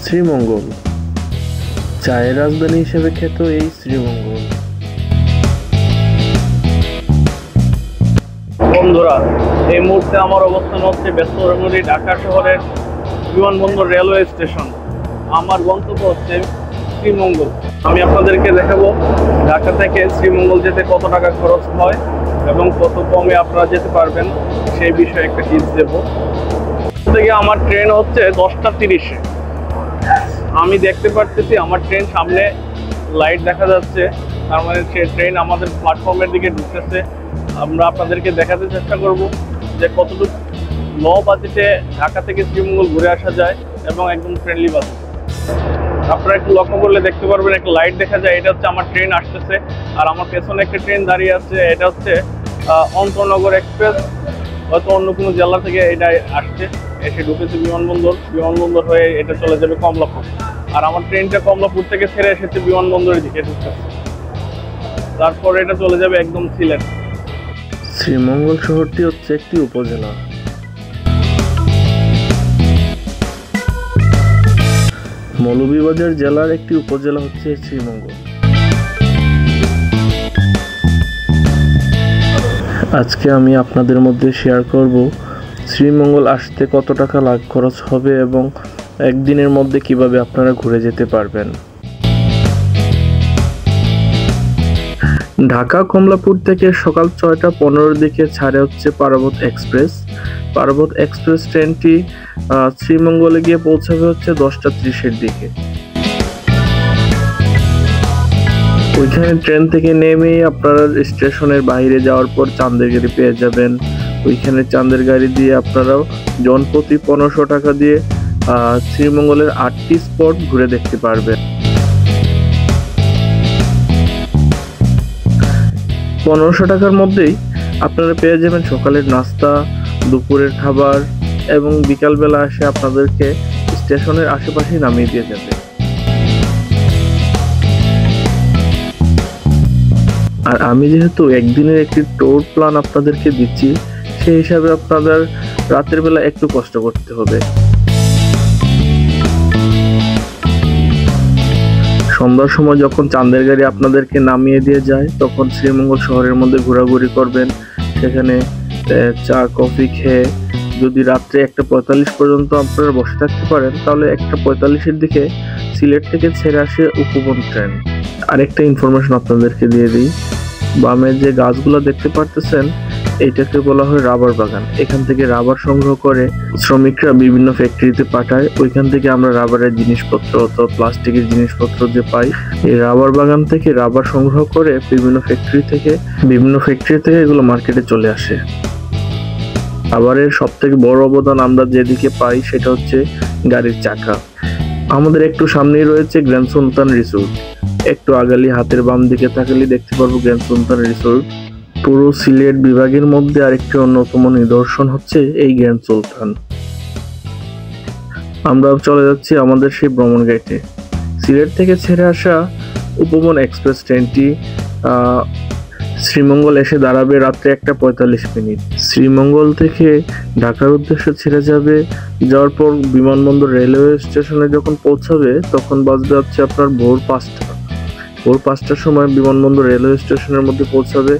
শ্রীমঙ্গল চায়ের রাজধানী হিসেবে খ্যাত এই শ্রীমঙ্গল। বন্ধুরা, এই মুহূর্তে আমার অবস্থান হচ্ছে ব্যস্তরমণি ঢাকা শহরের বিমানবন্দর রেলওয়ে স্টেশন। আমার গন্তব্য হচ্ছে শ্রীমঙ্গল। আমি আপনাদেরকে দেখাবো ঢাকা থেকে শ্রীমঙ্গল যেতে কত টাকা খরচ হয় এবং কত কমে আপনারা যেতে পারবেন সেই বিষয়ে একটা টিপস দেবো। থেকে আমার ট্রেন হচ্ছে 10টা 30-এ। আমি দেখতে পারতেছি আমার ট্রেন সামনে লাইট দেখা যাচ্ছে, তার মানে সে ট্রেন আমাদের প্ল্যাটফর্মের দিকে ঢুকতেছে। আমরা আপনাদেরকে দেখাতে চেষ্টা করব যে কতটুকু লো বাজেটে ঢাকা থেকে শ্রীমঙ্গল ঘুরে আসা যায় এবং একদম ফ্রেন্ডলি বাজেট। আপনারা একটু লক্ষ্য করলে দেখতে পারবেন একটা লাইট দেখা যায়, এটা হচ্ছে আমার ট্রেন আসতেছে। আর আমার পেছনে একটা ট্রেন দাঁড়িয়ে আছে, এটা হচ্ছে অন্তনগর এক্সপ্রেস, হয়তো অন্য কোনো জেলা থেকে এটা আসছে, এসে ঢুকেছে বিমানবন্দর হয়ে এটা চলে যাবে কমলাপুর। আর আমার ট্রেনটা কমলাপুর থেকে ছেড়ে এসেছে বিমানবন্দরের দিকে ঢুকতেছে, তারপর এটা চলে যাবে একদম সিলেট। শ্রীমঙ্গল শহরটি হচ্ছে একটি উপজেলা। মৌলভীবাজার জেলার একটি উপজেলা হচ্ছে শ্রীমঙ্গল। আজকে আমি আপনাদের মধ্যে শেয়ার করব শ্রীমঙ্গল আসতে কত টাকা খরচ হবে এবং একদিনের মধ্যে কিভাবে আপনারা ঘুরে যেতে পারবেন। ঢাকা কমলাপুর থেকে সকাল 6টা 15-এর দিকে ছাড়ে হচ্ছে পারাবত এক্সপ্রেস। পারাবত এক্সপ্রেস ট্রেনটি শ্রীমঙ্গলে গিয়ে পৌঁছাবে হচ্ছে 10টা 30-এর দিকে। ওইখানে ট্রেন থেকে নেমেই আপনারা স্টেশনের বাইরে যাওয়ার পর চাঁদের গাড়ি পেয়ে যাবেন। ওইখানে চাঁদের গাড়ি দিয়ে আপনারাও জনপ্রতি 1500 টাকা দিয়ে শ্রীমঙ্গলের 8টি স্পট ঘুরে দেখতে পারবেন। 1500 টাকার মধ্যেই আপনারা পেয়ে যাবেন সকালের নাস্তা, দুপুরের খাবার এবং বিকালবেলা এসে আপনাদেরকে স্টেশনের আশেপাশে নামিয়ে দিয়ে যাবে। আর আমি যেহেতু একদিনের একটি ট্যুর প্ল্যান আপনাদেরকে দিচ্ছি, সেই হিসাবে আপনাদের রাতের বেলা একটু কষ্ট করতে হবে। সন্ধ্যার সময় যখন চাঁদের গাড়ি আপনাদেরকে নামিয়ে দিয়ে যায়, তখন শ্রীমঙ্গল শহরের মধ্যে ঘোরাঘুরি করবেন। সেখানে চা কফি খেয়ে যদি রাত্রে 1:45 পর্যন্ত আপনারা বসে থাকতে পারেন, তাহলে 1:45-এর দিকে সিলেট থেকে ছেড়ে আসে উপবন ট্রেন। আরেকটা ইনফরমেশন আপনাদেরকে দিয়ে দিই, বামে যে গাছগুলো দেখতে পারতেছেন এইটাকে বলা হয় রাবার বাগান। এখান থেকে রাবার সংগ্রহ করে শ্রমিকরা বিভিন্ন ফ্যাক্টরিতে পাঠায়। ওইখান থেকে আমরা রাবারের জিনিসপত্র অথবা প্লাস্টিকের জিনিসপত্র যে পাই, এই রাবার বাগান থেকে রাবার সংগ্রহ করে বিভিন্ন ফ্যাক্টরি থেকে এগুলো মার্কেটে চলে আসে। রাবারের সব থেকে বড় অবদান আমরা যেদিকে পাই সেটা হচ্ছে গাড়ির চাকা। আমাদের একটু সামনেই রয়েছে গ্র্যান্ড সুলতান রিসোর্ট। একটু আগালি হাতের বাম দিকে তাকালে দেখতে পারবো গ্র্যান্ড সুলতান রিসোর্ট। পুরো সিলেট বিভাগের মধ্যে আরেকটি অন্যতম নিদর্শন হচ্ছে এই গ্র্যান্ড সুলতান। আমরা চলে যাচ্ছি আমাদের সেই ভ্রমণ গাইডে। সিলেট থেকে ছেড়ে আসা উপবন এক্সপ্রেস ট্রেনটি শ্রীমঙ্গল এসে দাঁড়াবে রাত্রে 1:45। শ্রীমঙ্গল থেকে ঢাকার উদ্দেশ্যে ছেড়ে যাবে। যাওয়ার পর বিমানবন্দর রেলওয়ে স্টেশনে যখন পৌঁছাবে তখন বাজবে হচ্ছে আপনার ভোর 5টা। ভোর 5টার সময় বিমানবন্দর রেলওয়ে স্টেশনের মধ্যে পৌঁছাবে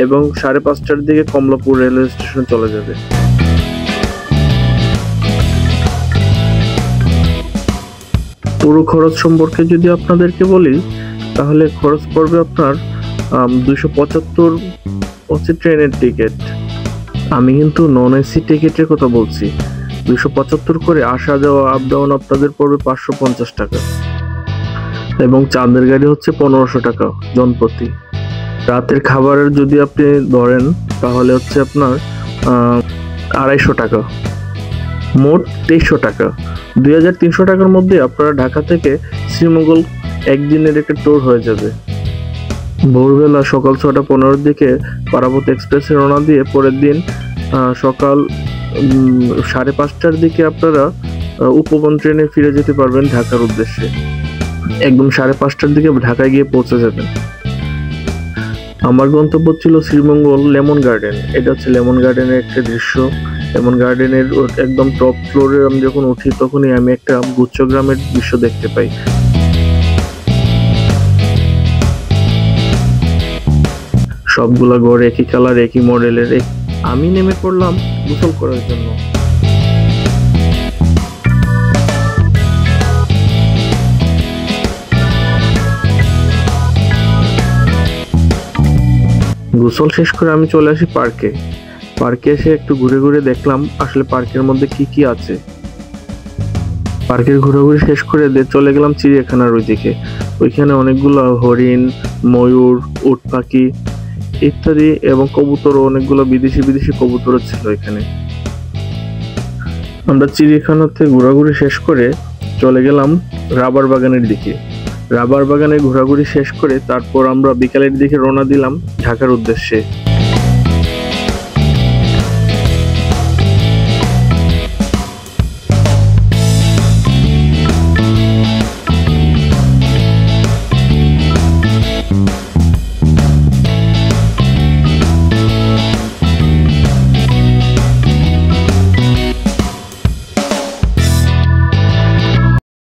এবং 5:30টার দিকে কমলাপুর রেলওয়ে স্টেশনে চলে যাবে। পুরো খরচ সম্পর্কে যদি আপনাদেরকে বলি, তাহলে খরচ পড়বে আপনার 275 হচ্ছে ট্রেনের টিকিট। আমি কিন্তু নন এসি টিকিটের কথা বলছি। 275 করে আসা যাওয়া আপ ডাউন আপনাদের পড়বে 550 টাকা এবং চাঁদের গাড়ি হচ্ছে 1500 টাকা জনপ্রতি। রাতের খাবারের যদি আপনি ধরেন তাহলে হচ্ছে আপনার 250 টাকা, মোট 2300 টাকা। 2300 টাকার মধ্যে আপনারা ঢাকা থেকে শ্রীমঙ্গল একদিনের একটা ট্যুর হয়ে যাবে। ভোরবেলা সকাল 6টা 15-এর দিকে পারাবত এক্সপ্রেসে রওনা দিয়ে পরের দিন সকাল 5:30টার দিকে আপনারা উপবন ট্রেনে ফিরে যেতে পারবেন ঢাকার উদ্দেশ্যে। একদম 5:30টার দিকে ঢাকায় গিয়ে পৌঁছে যাবেন। আমার গন্তব্য ছিল শ্রীমঙ্গল লেমন গার্ডেন। এটা হচ্ছে লেমন গার্ডেনের একটা দৃশ্য। এবং গার্ডেনের একদম টপ ফ্লোরে আমি যখন উঠি তখনই আমি একটা গুচ্ছগ্রামের দৃশ্য দেখতে পাই। সবগুলা ঘর একই কালার, একই মডেলের। আমি নেমে পড়লাম গোসল করার জন্য। গোসল শেষ করে আমি চলে আসি পার্কে। পার্কে এসে একটু ঘুরে ঘুরে দেখলাম আসলে পার্কের মধ্যে কি কি আছে। পার্কের ঘোরাঘুরি শেষ করে চলে গেলাম চিড়িয়াখানার ওইদিকে। ওইখানে অনেকগুলো হরিণ, ময়ূর, উট পাখি ইত্যাদি এবং কবুতর, অনেকগুলো বিদেশি কবুতরও ছিল এখানে। আমরা চিড়িয়াখানাতে ঘোরাঘুরি শেষ করে চলে গেলাম রাবার বাগানের দিকে। রাবার বাগানে ঘোরাঘুরি শেষ করে তারপর আমরা বিকালের দিকে রওনা দিলাম ঢাকার উদ্দেশ্যে।